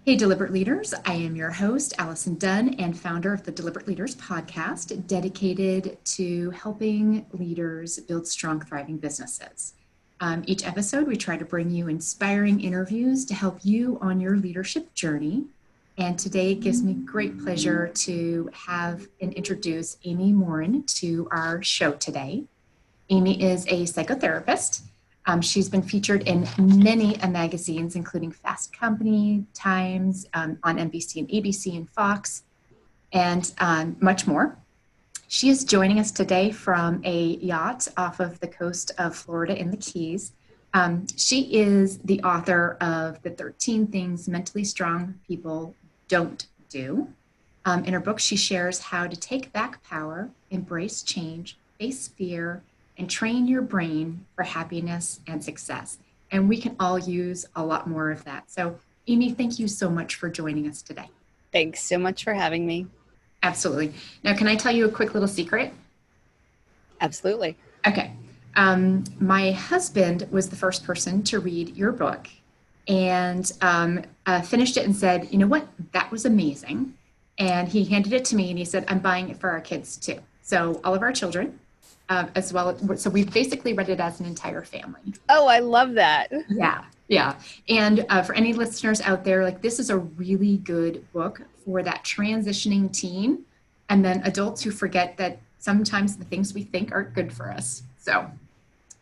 Hey, Deliberate Leaders. I am your host, Allison Dunn, and founder of the Deliberate Leaders podcast, dedicated to helping leaders build strong, thriving businesses. Each episode, we try to bring you inspiring interviews to help you on your leadership journey. And today it gives me great pleasure to have and introduce Amy Morin to our show today. Amy is a psychotherapist. She's been featured in many magazines, including Fast Company, Times, on NBC and ABC and Fox, and much more. She is joining us today from a yacht off of the coast of Florida in the Keys. She is the author of the 13 Things Mentally Strong People Don't Do. In her book, she shares how to take back power, embrace change, face fear, and train your brain for happiness and success. And we can all use a lot more of that. So, Amy, thank you so much for joining us today. Thanks so much for having me. Absolutely. Now, can I tell you a quick little secret? Absolutely. Okay. My husband was the first person to read your book and finished it and said, you know what, that was amazing. And he handed it to me and he said, I'm buying it for our kids too. So all of our children. As well. So we've basically read it as an entire family. Oh, I love that. Yeah. And for any listeners out there, like this is a really good book for that transitioning teen and then adults who forget that sometimes the things we think aren't good for us. So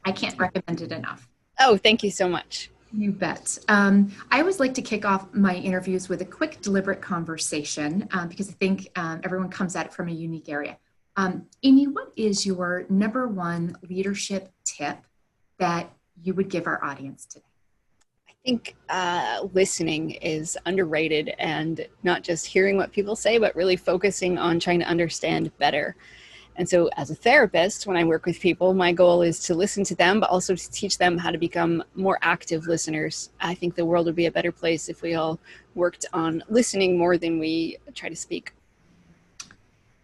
I can't recommend it enough. Oh, thank you so much. You bet. I always like to kick off my interviews with a quick, deliberate conversation because I think everyone comes at it from a unique area. Amy, what is your number one leadership tip that you would give our audience today? I think listening is underrated, and not just hearing what people say, but really focusing on trying to understand better. And so as a therapist, when I work with people, my goal is to listen to them, but also to teach them how to become more active listeners. I think the world would be a better place if we all worked on listening more than we try to speak.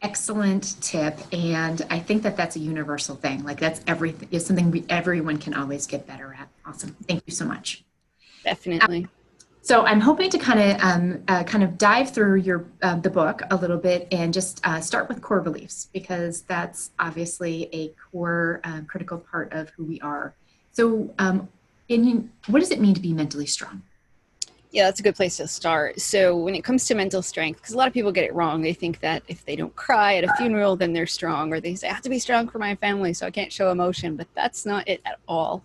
Excellent tip. And I think that that's a universal thing. Like that's everything is something everyone can always get better at. Awesome. Thank you so much. Definitely. So I'm hoping to kind of dive through your the book a little bit and just start with core beliefs, because that's obviously a core critical part of who we are. So what does it mean to be mentally strong? Yeah, that's a good place to start. So when it comes to mental strength, because a lot of people get it wrong, they think that if they don't cry at a funeral, then they're strong, or they say, I have to be strong for my family, so I can't show emotion, but that's not it at all.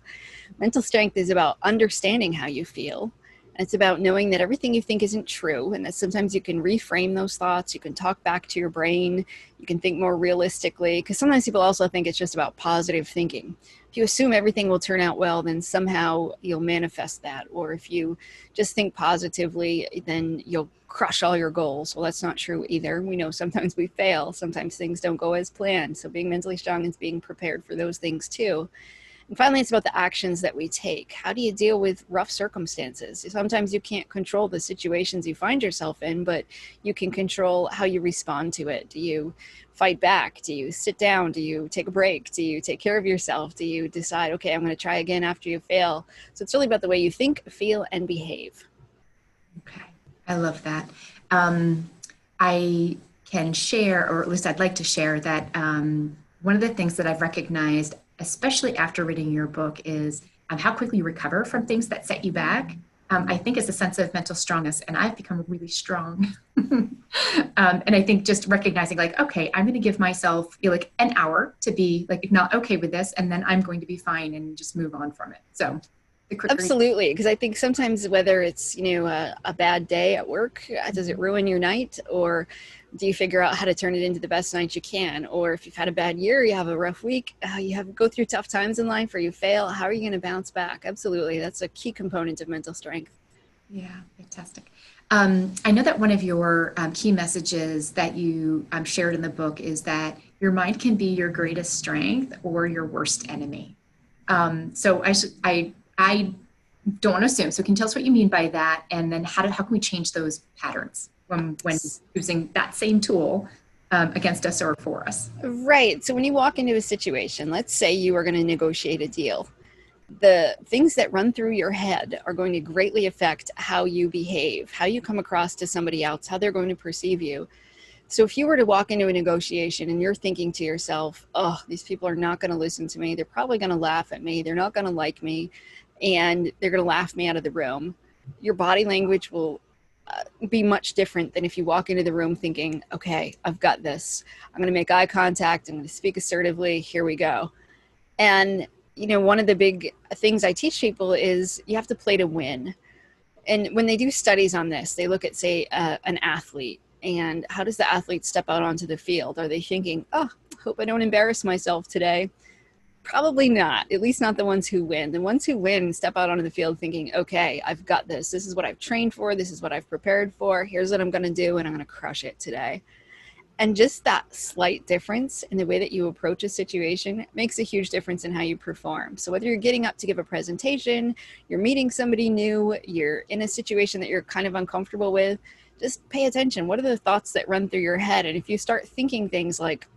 Mental strength is about understanding how you feel. And it's about knowing that everything you think isn't true, and that sometimes you can reframe those thoughts, you can talk back to your brain, you can think more realistically, because sometimes people also think it's just about positive thinking. If you assume everything will turn out well, then somehow you'll manifest that. Or if you just think positively, then you'll crush all your goals. Well, that's not true either. We know sometimes we fail. Sometimes things don't go as planned. So being mentally strong is being prepared for those things too. And finally, it's about the actions that we take. How do you deal with rough circumstances? Sometimes you can't control the situations you find yourself in, but you can control how you respond to it. Do you fight back? Do you sit down? Do you take a break? Do you take care of yourself? Do you decide, okay, I'm going to try again after you fail? So it's really about the way you think, feel, and behave. Okay, I love that. I can share, or at least I'd like to share, that one of the things that I've recognized, especially after reading your book, is how quickly you recover from things that set you back. I think is a sense of mental strongness, and I've become really strong. And I think just recognizing like, okay, I'm going to give myself like an hour to be like not okay with this, and then I'm going to be fine and just move on from it. So absolutely, because I think sometimes whether it's a bad day at work, does it ruin your night, or do you figure out how to turn it into the best night you can? Or if you've had a bad year, you have a rough week, go through tough times in life, or you fail, how are you going to bounce back? Absolutely, that's a key component of mental strength. Yeah, fantastic. I know that one of your key messages that you shared in the book is that your mind can be your greatest strength or your worst enemy. So I don't want to assume. So can you tell us what you mean by that? And then how can we change those patterns when using that same tool against us or for us. Right. So when you walk into a situation, let's say you are going to negotiate a deal, the things that run through your head are going to greatly affect how you behave, how you come across to somebody else, how they're going to perceive you. So if you were to walk into a negotiation and you're thinking to yourself, oh, these people are not going to listen to me, they're probably going to laugh at me, they're not going to like me, and they're going to laugh me out of the room, your body language will be much different than if you walk into the room thinking, okay, I've got this. I'm going to make eye contact. I'm going to speak assertively. Here we go. And, one of the big things I teach people is you have to play to win. And when they do studies on this, they look at, say, an athlete. And how does the athlete step out onto the field? Are they thinking, oh, hope I don't embarrass myself today? Probably not, at least not the ones who win. The ones who win step out onto the field thinking, okay, I've got this. This is what I've trained for. This is what I've prepared for. Here's what I'm going to do, and I'm going to crush it today. And just that slight difference in the way that you approach a situation makes a huge difference in how you perform. So whether you're getting up to give a presentation, you're meeting somebody new, you're in a situation that you're kind of uncomfortable with, just pay attention. What are the thoughts that run through your head? And if you start thinking things like,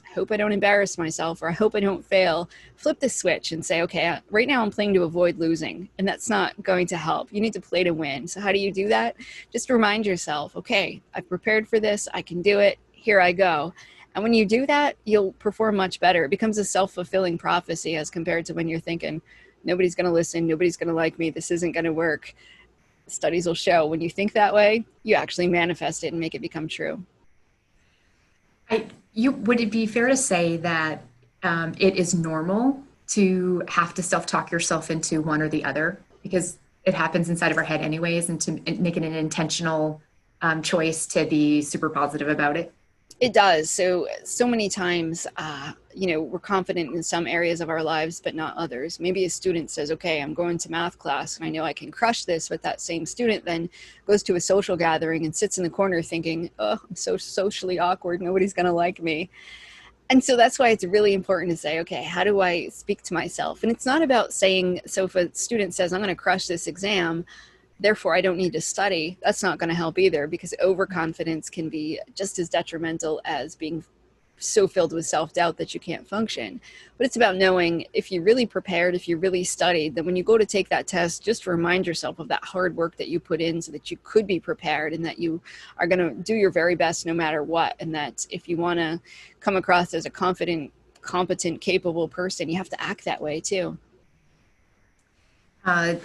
I hope I don't embarrass myself, or I hope I don't fail, flip the switch and say, okay, right now I'm playing to avoid losing, and that's not going to help. You need to play to win. So how do you do that? Just remind yourself, okay, I've prepared for this. I can do it. Here I go. And when you do that, you'll perform much better. It becomes a self-fulfilling prophecy as compared to when you're thinking, nobody's going to listen, nobody's going to like me, this isn't going to work. Studies will show when you think that way, you actually manifest it and make it become true. Would it be fair to say that it is normal to have to self-talk yourself into one or the other, because it happens inside of our head anyways, and to make it an intentional choice to be super positive about it? It does. So many times, we're confident in some areas of our lives, but not others. Maybe a student says, okay, I'm going to math class and I know I can crush this, but that same student then goes to a social gathering and sits in the corner thinking, oh, I'm so socially awkward. Nobody's going to like me. And so that's why it's really important to say, okay, how do I speak to myself? And it's not about saying, so if a student says, I'm going to crush this exam, therefore I don't need to study, that's not going to help either, because overconfidence can be just as detrimental as being so filled with self-doubt that you can't function. But it's about knowing if you really prepared, if you really studied, then when you go to take that test, just remind yourself of that hard work that you put in so that you could be prepared, and that you are going to do your very best no matter what. And that if you want to come across as a confident, competent, capable person, you have to act that way too. I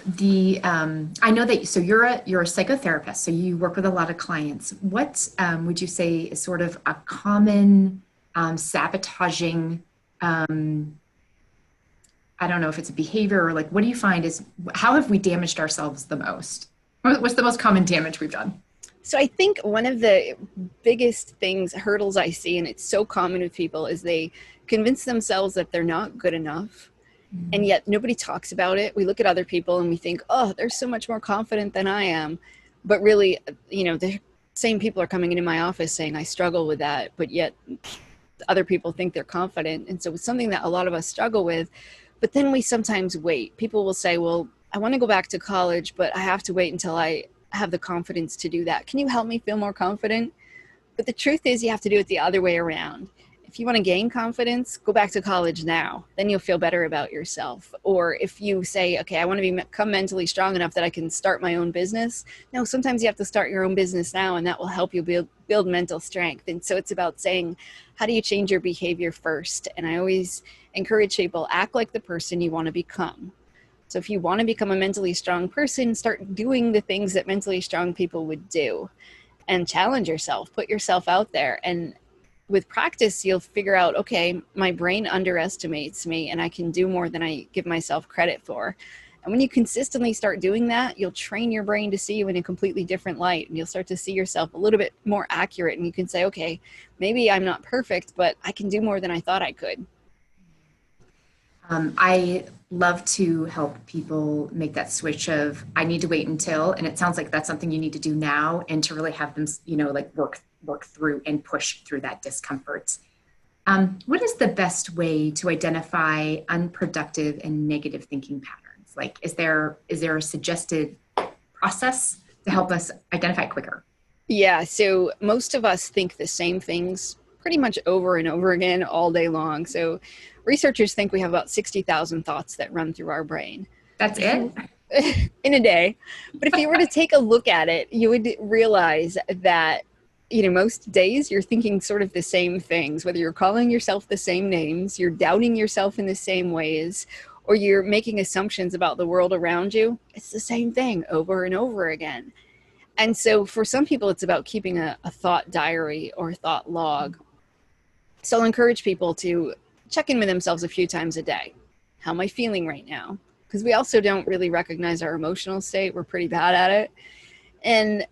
know that, so you're a psychotherapist, so you work with a lot of clients. What would you say is sort of a common sabotaging, I don't know if it's a behavior, or like, what do you find is, how have we damaged ourselves the most? What's the most common damage we've done? So I think one of the biggest hurdles I see, and it's so common with people, is they convince themselves that they're not good enough. And yet nobody talks about it. We look at other people and we think, oh, they're so much more confident than I am. But really, the same people are coming into my office saying, I struggle with that. But yet other people think they're confident. And so it's something that a lot of us struggle with. But then we sometimes wait. People will say, well, I want to go back to college, but I have to wait until I have the confidence to do that. Can you help me feel more confident? But the truth is, you have to do it the other way around. If you want to gain confidence, go back to college now. Then you'll feel better about yourself. Or if you say, okay, I want to become mentally strong enough that I can start my own business. No, sometimes you have to start your own business now, and that will help you build mental strength. And so it's about saying, how do you change your behavior first? And I always encourage people, act like the person you want to become. So if you want to become a mentally strong person, start doing the things that mentally strong people would do, and challenge yourself, put yourself out there. And with practice, you'll figure out, okay, my brain underestimates me and I can do more than I give myself credit for. And when you consistently start doing that, you'll train your brain to see you in a completely different light, and you'll start to see yourself a little bit more accurate. And you can say, okay, maybe I'm not perfect, but I can do more than I thought I could. I love to help people make that switch of, I need to wait until, and it sounds like that's something you need to do now, and to really have them, like work through and push through that discomfort. What is the best way to identify unproductive and negative thinking patterns? Like, is there a suggested process to help us identify quicker? Yeah, so most of us think the same things pretty much over and over again all day long. So researchers think we have about 60,000 thoughts that run through our brain. That's it? In a day. But if you were to take a look at it, you would realize that, most days you're thinking sort of the same things, whether you're calling yourself the same names, you're doubting yourself in the same ways, or you're making assumptions about the world around you. It's the same thing over and over again. And so for some people, it's about keeping a thought diary or thought log. So I'll encourage people to check in with themselves a few times a day. How am I feeling right now? Because we also don't really recognize our emotional state. We're pretty bad at it. And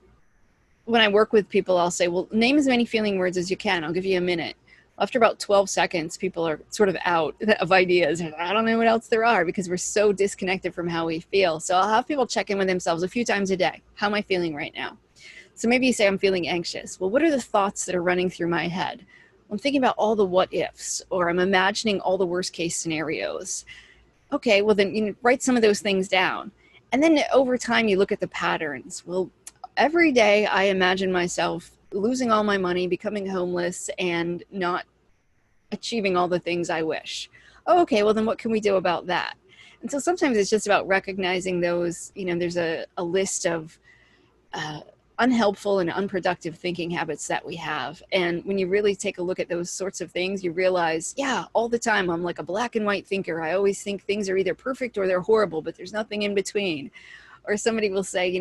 when I work with people, I'll say, well, name as many feeling words as you can. I'll give you a minute. After about 12 seconds, people are sort of out of ideas. I don't know what else there are because we're so disconnected from how we feel. So I'll have people check in with themselves a few times a day. How am I feeling right now? So maybe you say, I'm feeling anxious. Well, what are the thoughts that are running through my head? I'm thinking about all the what ifs, or I'm imagining all the worst case scenarios. Okay, well then write some of those things down. And then over time, you look at the patterns. Well, every day I imagine myself losing all my money, becoming homeless, and not achieving all the things I wish. Oh, okay, well then what can we do about that? And so sometimes it's just about recognizing those, there's a list of unhelpful and unproductive thinking habits that we have. And when you really take a look at those sorts of things, you realize, yeah, all the time I'm like a black and white thinker. I always think things are either perfect or they're horrible, but there's nothing in between. Or somebody will say,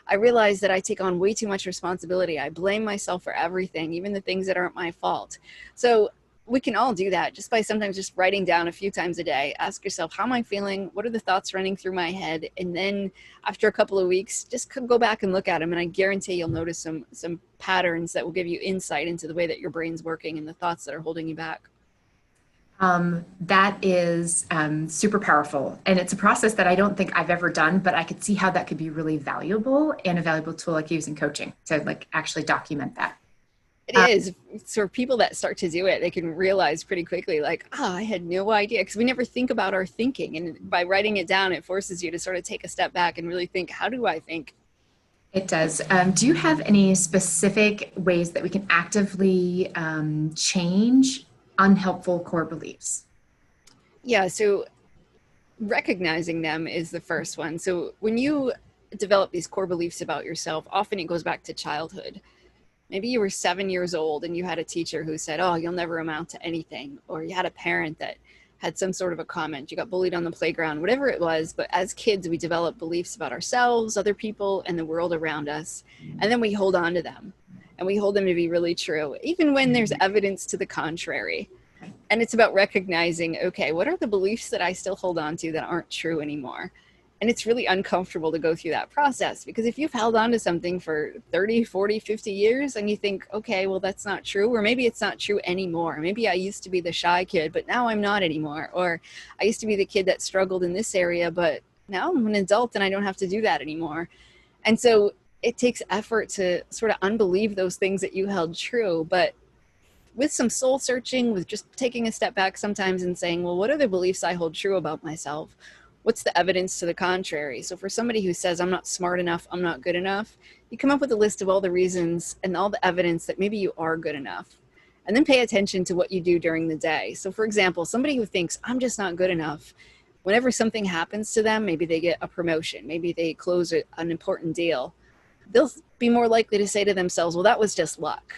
I realize that I take on way too much responsibility. I blame myself for everything, even the things that aren't my fault. So we can all do that just by sometimes just writing down a few times a day. Ask yourself, how am I feeling? What are the thoughts running through my head? And then after a couple of weeks, just go back and look at them. And I guarantee you'll notice some patterns that will give you insight into the way that your brain's working and the thoughts that are holding you back. That is super powerful. And it's a process that I don't think I've ever done, but I could see how that could be really valuable and a valuable tool like using coaching to actually document that. It is. So for people that start to do it, they can realize pretty quickly, I had no idea, because we never think about our thinking. And by writing it down, it forces you to sort of take a step back and really think, how do I think? It does. Do you have any specific ways that we can actively change unhelpful core beliefs? Yeah, so recognizing them is the first one. So when you develop these core beliefs about yourself, often it goes back to childhood. Maybe you were 7 years old and you had a teacher who said, oh, you'll never amount to anything. Or you had a parent that had some sort of a comment. You got bullied on the playground, whatever it was. But as kids, we develop beliefs about ourselves, other people, and the world around us. And then we hold on to them. And we hold them to be really true, even when there's evidence to the contrary. And it's about recognizing, okay, what are the beliefs that I still hold on to that aren't true anymore? And it's really uncomfortable to go through that process, because if you've held on to something for 30, 40, 50 years and you think, okay, well, that's not true, or maybe it's not true anymore. Maybe I used to be the shy kid, but now I'm not anymore. Or I used to be the kid that struggled in this area, but now I'm an adult and I don't have to do that anymore. And so it takes effort to sort of unbelieve those things that you held true. But with some soul searching, with just taking a step back sometimes and saying, well, what are the beliefs I hold true about myself? What's the evidence to the contrary? So for somebody who says, I'm not smart enough, I'm not good enough, you come up with a list of all the reasons and all the evidence that maybe you are good enough. And then pay attention to what you do during the day. So for example, somebody who thinks, I'm just not good enough, whenever something happens to them, maybe they get a promotion, maybe they close an important deal, they'll be more likely to say to themselves, well, that was just luck.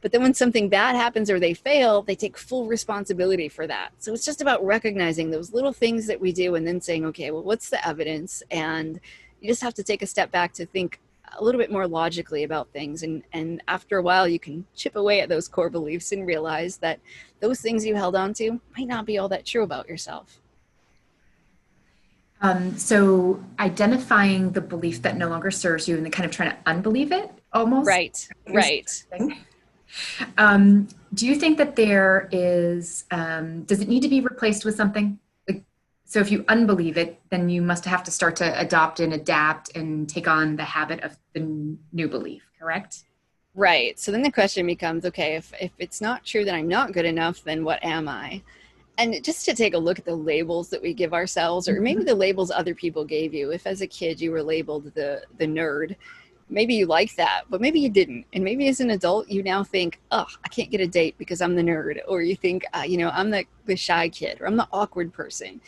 But then when something bad happens or they fail, they take full responsibility for that. So it's just about recognizing those little things that we do and then saying, okay, well, what's the evidence? And you just have to take a step back to think a little bit more logically about things. And after a while, you can chip away at those core beliefs and realize that those things you held on to might not be all that true about yourself. So identifying the belief that no longer serves you and then kind of trying to unbelieve it almost. Right. Do you think that there is, does it need to be replaced with something? So if you unbelieve it, then you must have to start to adopt and adapt and take on the habit of the new belief, correct? Right. So then the question becomes, okay, if it's not true that I'm not good enough, then what am I? And just to take a look at the labels that we give ourselves, or maybe the labels other people gave you. If as a kid you were labeled the nerd, maybe you like that, but maybe you didn't. And maybe as an adult, you now think, oh, I can't get a date because I'm the nerd. Or you think, I'm the shy kid, or I'm the awkward person.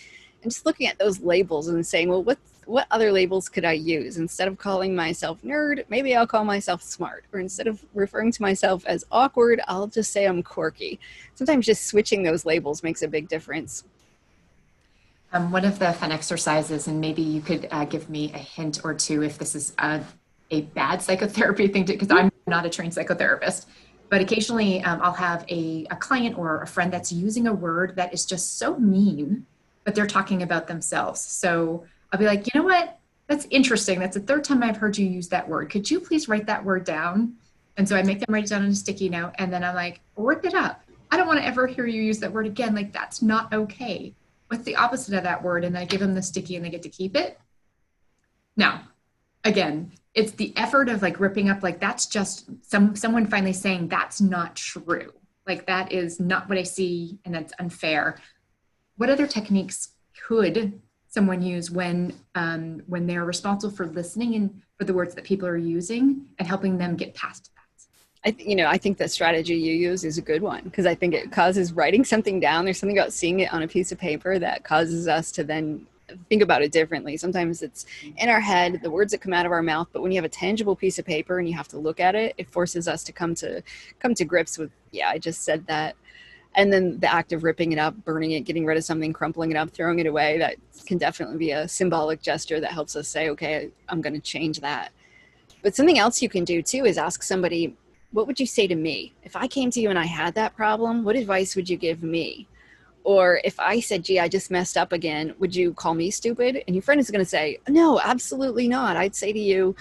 And just looking at those labels and saying, well, what other labels could I use? Instead of calling myself nerd, maybe I'll call myself smart. Or instead of referring to myself as awkward, I'll just say I'm quirky. Sometimes just switching those labels makes a big difference. One of the fun exercises, and maybe you could give me a hint or two if this is a bad psychotherapy thing to, because I'm not a trained psychotherapist, but occasionally I'll have a client or a friend that's using a word that is just so mean, but they're talking about themselves. So I'll be like, you know what? That's interesting. That's the third time I've heard you use that word. Could you please write that word down? And so I make them write it down on a sticky note. And then I'm like, rip it up. I don't want to ever hear you use that word again. Like, that's not okay. What's the opposite of that word? And I give them the sticky and they get to keep it. Now, again, it's the effort of like ripping up, like that's just someone finally saying that's not true. Like that is not what I see and that's unfair. What other techniques could someone use when they're responsible for listening and for the words that people are using and helping them get past that? I think the strategy you use is a good one, because I think it causes writing something down. There's something about seeing it on a piece of paper that causes us to then think about it differently. Sometimes it's in our head, the words that come out of our mouth, but when you have a tangible piece of paper and you have to look at it, it forces us to come to grips with, yeah, I just said that. And then the act of ripping it up, burning it, getting rid of something, crumpling it up, throwing it away, that can definitely be a symbolic gesture that helps us say, okay, I'm going to change that. But something else you can do too is ask somebody, what would you say to me? If I came to you and I had that problem, what advice would you give me? Or if I said, gee, I just messed up again, would you call me stupid? And your friend is going to say, no, absolutely not. I'd say to you,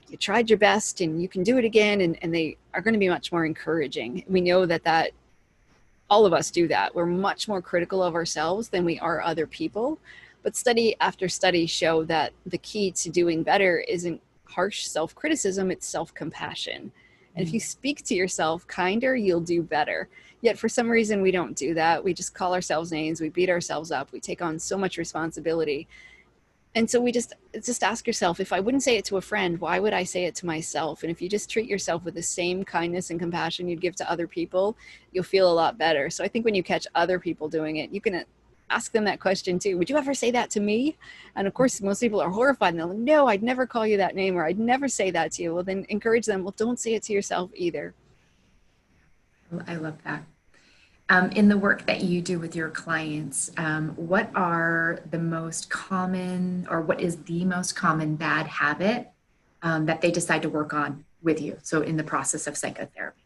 you tried your best and you can do it again. And they are going to be much more encouraging. We know that all of us do that. We're much more critical of ourselves than we are other people. But study after study show that the key to doing better isn't harsh self-criticism, it's self-compassion. And if you speak to yourself kinder, you'll do better. Yet for some reason, we don't do that. We just call ourselves names. We beat ourselves up. We take on so much responsibility. And so we just ask yourself, if I wouldn't say it to a friend, why would I say it to myself? And if you just treat yourself with the same kindness and compassion you'd give to other people, you'll feel a lot better. So I think when you catch other people doing it, you can ask them that question too. Would you ever say that to me? And of course, most people are horrified and they'll, no, I'd never call you that name, or I'd never say that to you. Well, then encourage them. Well, don't say it to yourself either. I love that. In the work that you do with your clients, what are the most common, or what is the most common bad habit that they decide to work on with you? So in the process of psychotherapy.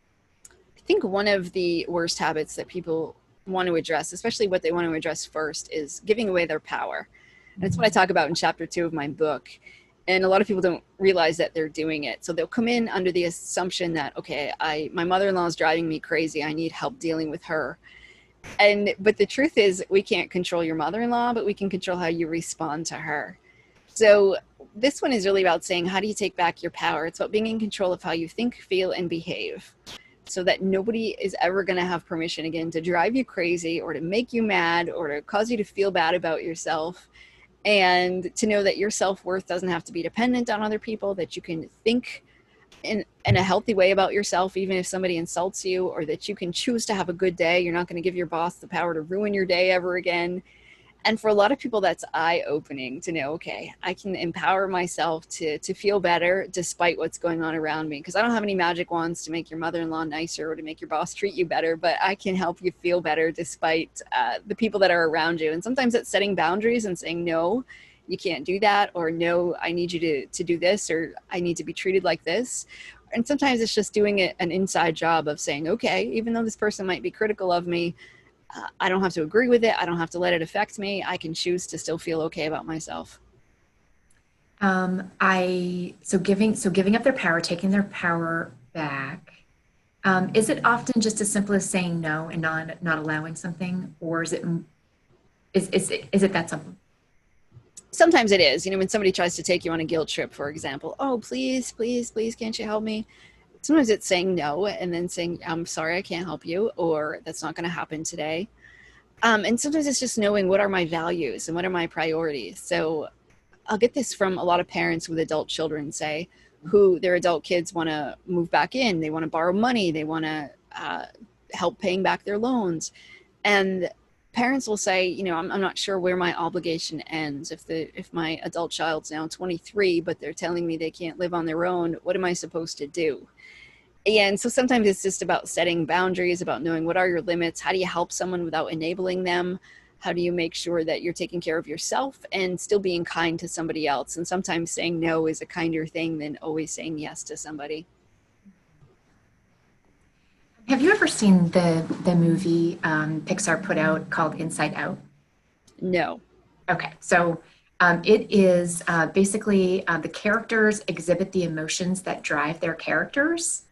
I think one of the worst habits that people want to address, especially what they want to address first, is giving away their power. And it's what I talk about in chapter 2 of my book. And a lot of people don't realize that they're doing it. So they'll come in under the assumption that, okay, my mother-in-law is driving me crazy. I need help dealing with her. But the truth is, we can't control your mother-in-law, but we can control how you respond to her. So this one is really about saying, how do you take back your power? It's about being in control of how you think, feel, and behave, so that nobody is ever going to have permission again to drive you crazy or to make you mad or to cause you to feel bad about yourself. And to know that your self-worth doesn't have to be dependent on other people, that you can think in a healthy way about yourself, even if somebody insults you, or that you can choose to have a good day. You're not going to give your boss the power to ruin your day ever again. And for a lot of people, that's eye-opening to know, okay, I can empower myself to feel better despite what's going on around me. Because I don't have any magic wands to make your mother-in-law nicer or to make your boss treat you better, but I can help you feel better despite the people that are around you. And sometimes it's setting boundaries and saying, no, you can't do that, or no, I need you to do this, or I need to be treated like this. And sometimes it's just doing an inside job of saying, okay, even though this person might be critical of me, I don't have to agree with it. I don't have to let it affect me. I can choose to still feel okay about myself. Giving up their power, taking their power back. Is it often just as simple as saying no and not allowing something, or is it that simple? Sometimes it is. When somebody tries to take you on a guilt trip, for example, oh, please, please, please, can't you help me? Sometimes it's saying no and then saying, I'm sorry, I can't help you, or that's not going to happen today. And sometimes it's just knowing what are my values and what are my priorities. So I'll get this from a lot of parents with adult children say, who their adult kids want to move back in. They want to borrow money. They want to help paying back their loans. And parents will say, you know, I'm not sure where my obligation ends. If my adult child's now 23, but they're telling me they can't live on their own, what am I supposed to do? And so sometimes it's just about setting boundaries, about knowing what are your limits. How do you help someone without enabling them? How do you make sure that you're taking care of yourself and still being kind to somebody else? And sometimes saying no is a kinder thing than always saying yes to somebody. Have you ever seen the movie Pixar put out called Inside Out? No. Okay, so it is basically the characters exhibit the emotions that drive their characters.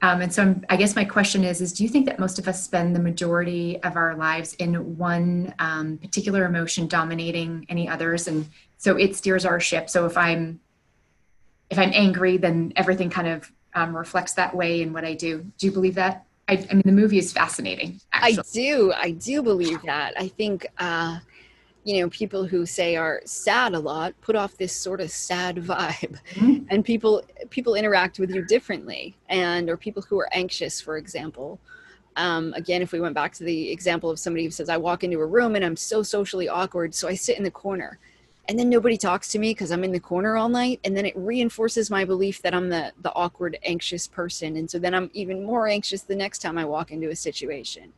And so I guess my question is do you think that most of us spend the majority of our lives in one particular emotion dominating any others? And so it steers our ship. So if I'm angry, then everything kind of reflects that way in what I do. Do you believe that? I mean, the movie is fascinating, actually. I do believe that. I think, you know, people who say are sad a lot put off this sort of sad vibe, Mhm. and people interact with you differently. And or people who are anxious, for example. Again, if we went back to the example of somebody who says, I walk into a room and I'm so socially awkward, so I sit in the corner. And then nobody talks to me because I'm in the corner all night. And then it reinforces my belief that I'm the awkward, anxious person. And so then I'm even more anxious the next time I walk into a situation.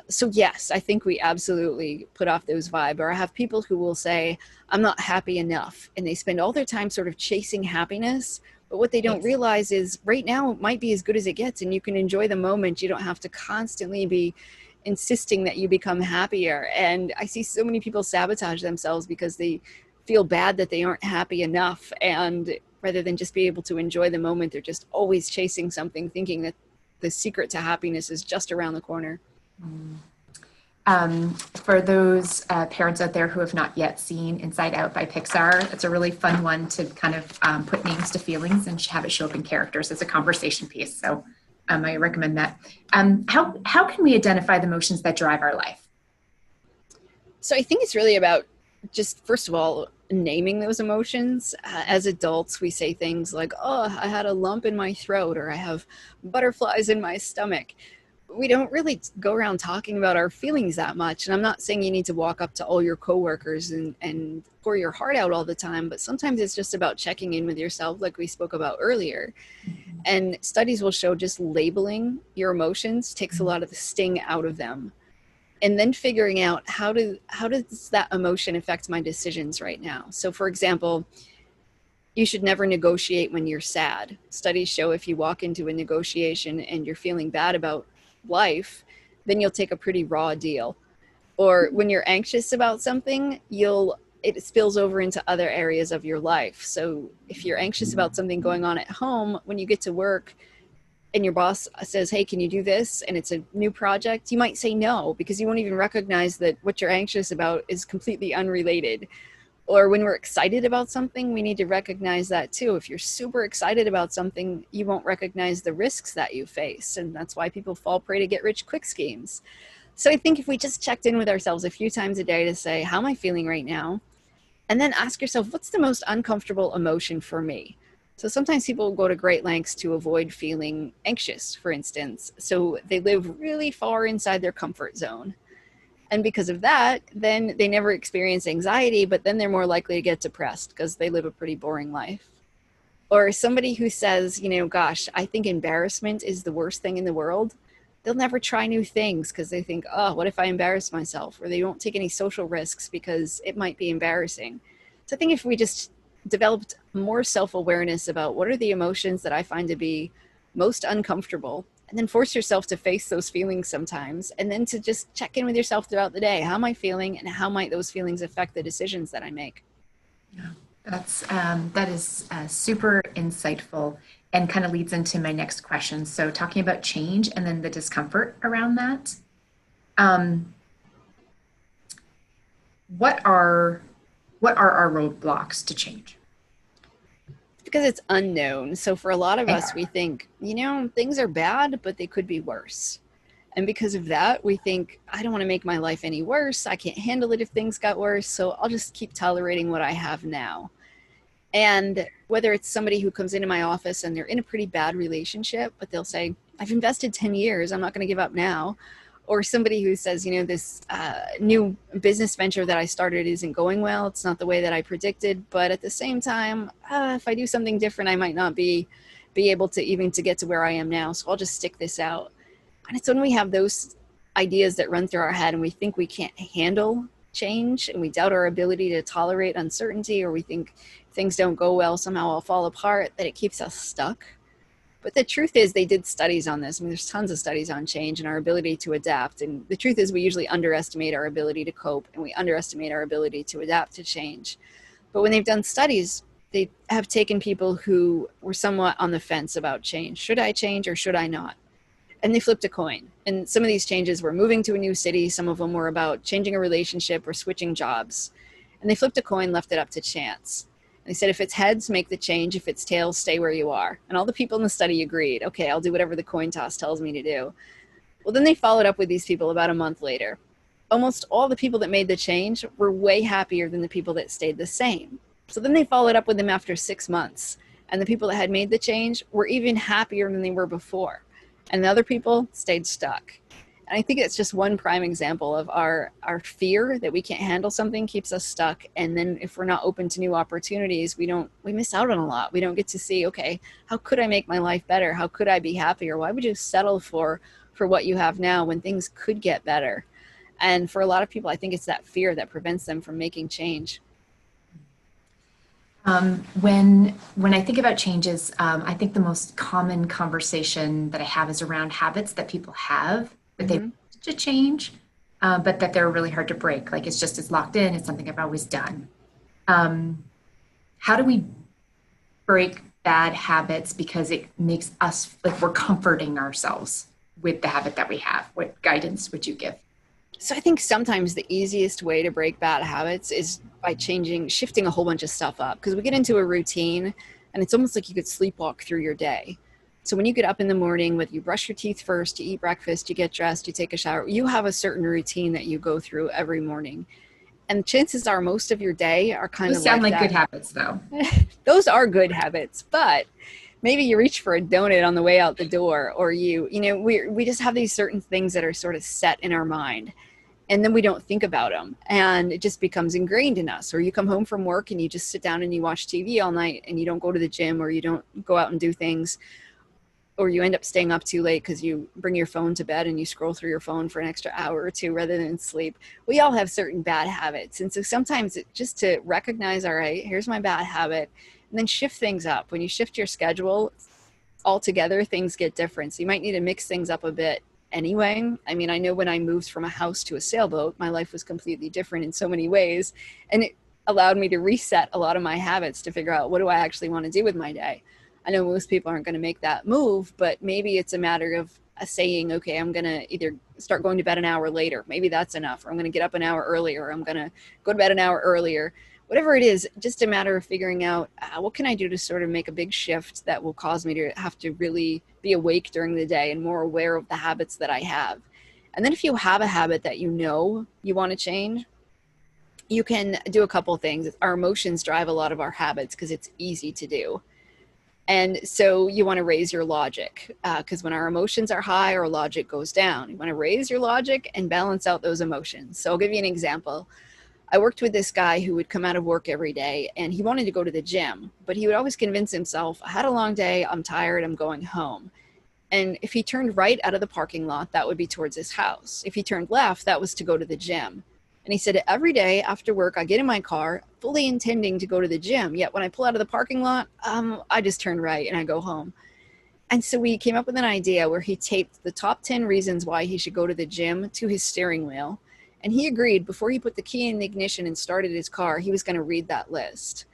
So yes, I think we absolutely put off those vibes. Or I have people who will say, I'm not happy enough. And they spend all their time sort of chasing happiness. But what they don't realize is right now it might be as good as it gets, and you can enjoy the moment. You don't have to constantly be insisting that you become happier. And I see so many people sabotage themselves because they feel bad that they aren't happy enough. And rather than just be able to enjoy the moment, they're just always chasing something, thinking that the secret to happiness is just around the corner. For those parents out there who have not yet seen Inside Out by Pixar, it's a really fun one to kind of put names to feelings and have it show up in characters. It's a conversation piece, so I recommend that. How can we identify the emotions that drive our life? So I think it's really about just, first of all, naming those emotions. As adults, we say things like, oh, I had a lump in my throat, or I have butterflies in my stomach. We don't really go around talking about our feelings that much. And I'm not saying you need to walk up to all your coworkers and pour your heart out all the time, but sometimes it's just about checking in with yourself, like we spoke about earlier. And studies will show just labeling your emotions takes a lot of the sting out of them. And then figuring out how does that emotion affect my decisions right now? So for example, you should never negotiate when you're sad. Studies show if you walk into a negotiation and you're feeling bad about life, then you'll take a pretty raw deal. Or when you're anxious about something, it spills over into other areas of your life. So if you're anxious about something going on at home, when you get to work and your boss says, hey, can you do this? And it's a new project, you might say no, because you won't even recognize that what you're anxious about is completely unrelated. Or when we're excited about something, we need to recognize that too. If you're super excited about something, you won't recognize the risks that you face. And that's why people fall prey to get rich quick schemes. So I think if we just checked in with ourselves a few times a day to say, how am I feeling right now? And then ask yourself, what's the most uncomfortable emotion for me? So sometimes people go to great lengths to avoid feeling anxious, for instance. So they live really far inside their comfort zone. And because of that, then they never experience anxiety, but then they're more likely to get depressed because they live a pretty boring life. Or somebody who says, you know, gosh, I think embarrassment is the worst thing in the world. They'll never try new things because they think, oh, what if I embarrass myself? Or they won't take any social risks because it might be embarrassing. So I think if we just developed more self-awareness about what are the emotions that I find to be most uncomfortable, and then force yourself to face those feelings sometimes, and then to just check in with yourself throughout the day. How am I feeling, and how might those feelings affect the decisions that I make? Yeah, that is super insightful and kind of leads into my next question. So talking about change and then the discomfort around that. Um, what are our roadblocks to change? Because it's unknown. So for a lot of Okay. us, we think, you know, things are bad, but they could be worse. And because of that, we think, I don't want to make my life any worse. I can't handle it if things got worse. So I'll just keep tolerating what I have now. And whether it's somebody who comes into my office and they're in a pretty bad relationship, but they'll say, I've invested 10 years, I'm not going to give up now. Or somebody who says, this new business venture that I started isn't going well. It's not the way that I predicted. But at the same time, if I do something different, I might not be able to even to get to where I am now. So I'll just stick this out. And it's when we have those ideas that run through our head and we think we can't handle change and we doubt our ability to tolerate uncertainty, or we think things don't go well, somehow I'll fall apart, that it keeps us stuck. But the truth is they did studies on this. I mean, there's tons of studies on change and our ability to adapt. And the truth is we usually underestimate our ability to cope and we underestimate our ability to adapt to change. But when they've done studies, they have taken people who were somewhat on the fence about change. Should I change or should I not? And they flipped a coin. And some of these changes were moving to a new city. Some of them were about changing a relationship or switching jobs. And they flipped a coin, left it up to chance. They said, if it's heads, make the change. If it's tails, stay where you are. And all the people in the study agreed. Okay, I'll do whatever the coin toss tells me to do. Well, then they followed up with these people about a month later. Almost all the people that made the change were way happier than the people that stayed the same. So then they followed up with them after 6 months. And the people that had made the change were even happier than they were before. And the other people stayed stuck. And I think it's just one prime example of our fear that we can't handle something keeps us stuck. And then if we're not open to new opportunities, we miss out on a lot. We don't get to see, okay, how could I make my life better? How could I be happier? Why would you settle for what you have now when things could get better? And for a lot of people, I think it's that fear that prevents them from making change. When I think about changes, I think the most common conversation that I have is around habits that people have that they want to change, but that they're really hard to break. Like it's locked in. It's something I've always done. How do we break bad habits because it makes us like we're comforting ourselves with the habit that we have? What guidance would you give? So I think sometimes the easiest way to break bad habits is by shifting a whole bunch of stuff up, because we get into a routine and it's almost like you could sleepwalk through your day. So when you get up in the morning, whether you brush your teeth first, you eat breakfast, you get dressed, you take a shower, you have a certain routine that you go through every morning. And chances are most of your day are kind Those of sound like like that. good habits, though. Those are good habits, but maybe you reach for a donut on the way out the door, or we just have these certain things that are sort of set in our mind. And then we don't think about them and it just becomes ingrained in us. Or you come home from work and you just sit down and you watch TV all night and you don't go to the gym, or you don't go out and do things, or you end up staying up too late because you bring your phone to bed and you scroll through your phone for an extra hour or two rather than sleep. We all have certain bad habits. And so sometimes just to recognize, all right, here's my bad habit, and then shift things up. When you shift your schedule altogether, things get different. So you might need to mix things up a bit anyway. I mean, I know when I moved from a house to a sailboat, my life was completely different in so many ways. And it allowed me to reset a lot of my habits to figure out, what do I actually want to do with my day? I know most people aren't going to make that move, but maybe it's a matter of saying, okay, I'm going to either start going to bed an hour later. Maybe that's enough. Or I'm going to get up an hour earlier. Or I'm going to go to bed an hour earlier. Whatever it is, just a matter of figuring out what can I do to sort of make a big shift that will cause me to have to really be awake during the day and more aware of the habits that I have. And then if you have a habit that you know you want to change, you can do a couple of things. Our emotions drive a lot of our habits because it's easy to do. And so you want to raise your logic, because when our emotions are high, our logic goes down. You want to raise your logic and balance out those emotions. So I'll give you an example. I worked with this guy who would come out of work every day and he wanted to go to the gym, but he would always convince himself, I had a long day, I'm tired, I'm going home. And if he turned right out of the parking lot, that would be towards his house. If he turned left, that was to go to the gym. And he said, every day after work, I get in my car fully intending to go to the gym. Yet when I pull out of the parking lot, I just turn right and I go home. And so we came up with an idea where he taped the top 10 reasons why he should go to the gym to his steering wheel. And he agreed before he put the key in the ignition and started his car, he was going to read that list.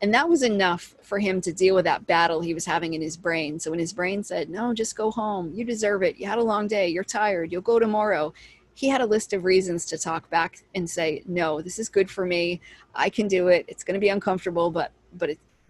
And that was enough for him to deal with that battle he was having in his brain. So when his brain said, no, just go home. You deserve it. You had a long day. You're tired. You'll go tomorrow. He had a list of reasons to talk back and say, no, this is good for me. I can do it. It's going to be uncomfortable, but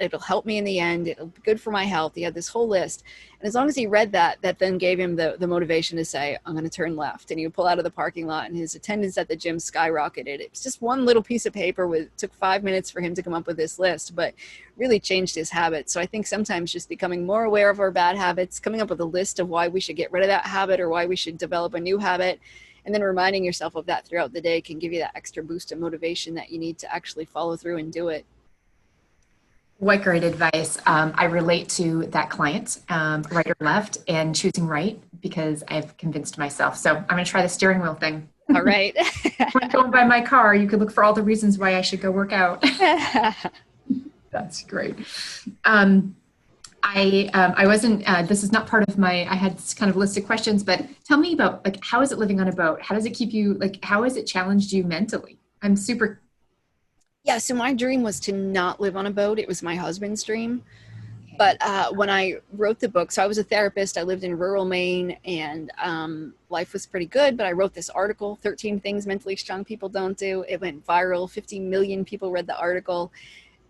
It'll help me in the end. It'll be good for my health. He had this whole list. And as long as he read that, that then gave him the motivation to say, I'm going to turn left. And he would pull out of the parking lot, and his attendance at the gym skyrocketed. It was just one little piece of paper. It took 5 minutes for him to come up with this list, but really changed his habits. So I think sometimes just becoming more aware of our bad habits, coming up with a list of why we should get rid of that habit or why we should develop a new habit, and then reminding yourself of that throughout the day can give you that extra boost of motivation that you need to actually follow through and do it. What great advice. I relate to that client, right or left, and choosing right because I've convinced myself. So I'm going to try the steering wheel thing. All right. When going by my car, you could look for all the reasons why I should go work out. That's great. I wasn't, this is not part of I had this kind of list of questions, but tell me about, like, how is it living on a boat? How does it keep you, like, how has it challenged you mentally? I'm super. Yeah. So my dream was to not live on a boat. It was my husband's dream. But when I wrote the book, so I was a therapist, I lived in rural Maine, and life was pretty good, but I wrote this article, 13 Things Mentally Strong People Don't Do. It went viral. 50 million people read the article.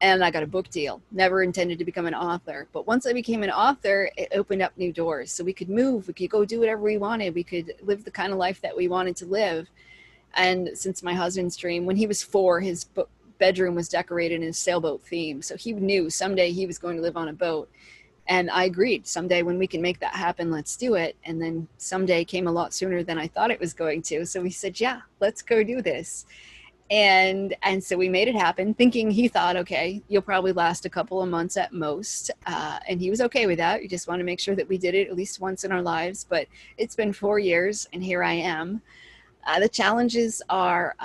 And I got a book deal. Never intended to become an author. But once I became an author, it opened up new doors. So we could move, we could go do whatever we wanted. We could live the kind of life that we wanted to live. And since my husband's dream, when he was 4, his bedroom was decorated in a sailboat theme. So he knew someday he was going to live on a boat. And I agreed, someday when we can make that happen, let's do it. And then someday came a lot sooner than I thought it was going to. So we said, yeah, let's go do this. And so we made it happen, thinking he thought, okay, you'll probably last a couple of months at most. And he was okay with that. We just want to make sure that we did it at least once in our lives. But it's been 4 years, and here I am. The challenges are,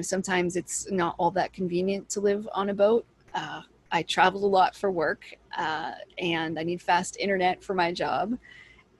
sometimes it's not all that convenient to live on a boat. I travel a lot for work, and I need fast internet for my job.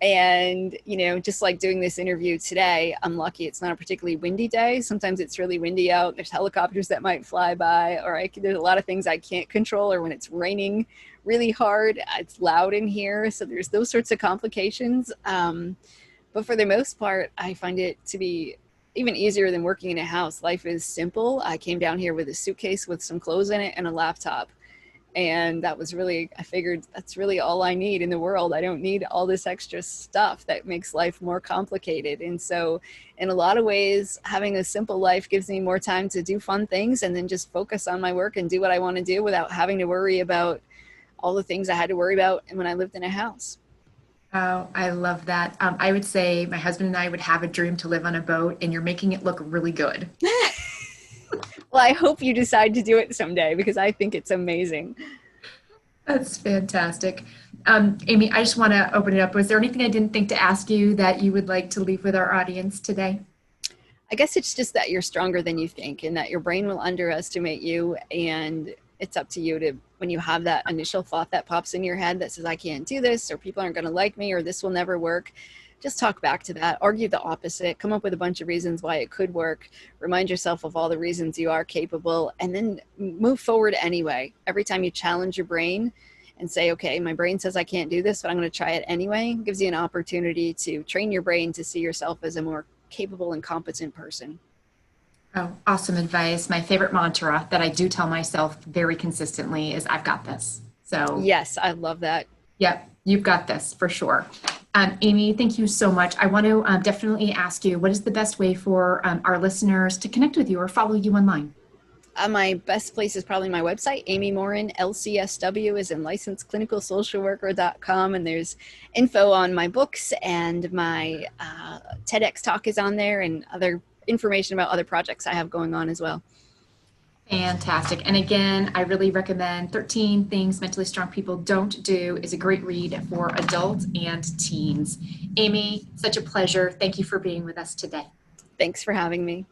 And, just like doing this interview today, I'm lucky it's not a particularly windy day. Sometimes it's really windy out. There's helicopters that might fly by, or there's a lot of things I can't control, or when it's raining really hard, it's loud in here. So there's those sorts of complications. But for the most part, I find it to be even easier than working in a house. Life is simple. I came down here with a suitcase with some clothes in it and a laptop. And that was really, I figured that's really all I need in the world. I don't need all this extra stuff that makes life more complicated. And so in a lot of ways, having a simple life gives me more time to do fun things and then just focus on my work and do what I want to do without having to worry about all the things I had to worry about when I lived in a house. Oh, I love that. I would say my husband and I would have a dream to live on a boat, and you're making it look really good. Well, I hope you decide to do it someday because I think it's amazing. That's fantastic. Amy, I just want to open it up. Was there anything I didn't think to ask you that you would like to leave with our audience today? I guess it's just that you're stronger than you think, and that your brain will underestimate you, and it's up to you to, when you have that initial thought that pops in your head that says, I can't do this, or people aren't going to like me, or this will never work. Just talk back to that, argue the opposite, come up with a bunch of reasons why it could work, remind yourself of all the reasons you are capable, and then move forward anyway. Every time you challenge your brain and say, okay, my brain says I can't do this, but I'm going to try it anyway, it gives you an opportunity to train your brain to see yourself as a more capable and competent person. Oh, awesome advice. My favorite mantra that I do tell myself very consistently is I've got this. So yes, I love that. Yep, you've got this for sure. Amy, thank you so much. I want to definitely ask you, what is the best way for our listeners to connect with you or follow you online? My best place is probably my website, Amy Morin, LCSW, is in licensed.clinicalsocialworker.com. And there's info on my books, and my TEDx talk is on there, and other information about other projects I have going on as well. Fantastic. And again, I really recommend 13 Things Mentally Strong People Don't Do is a great read for adults and teens. Amy, such a pleasure. Thank you for being with us today. Thanks for having me.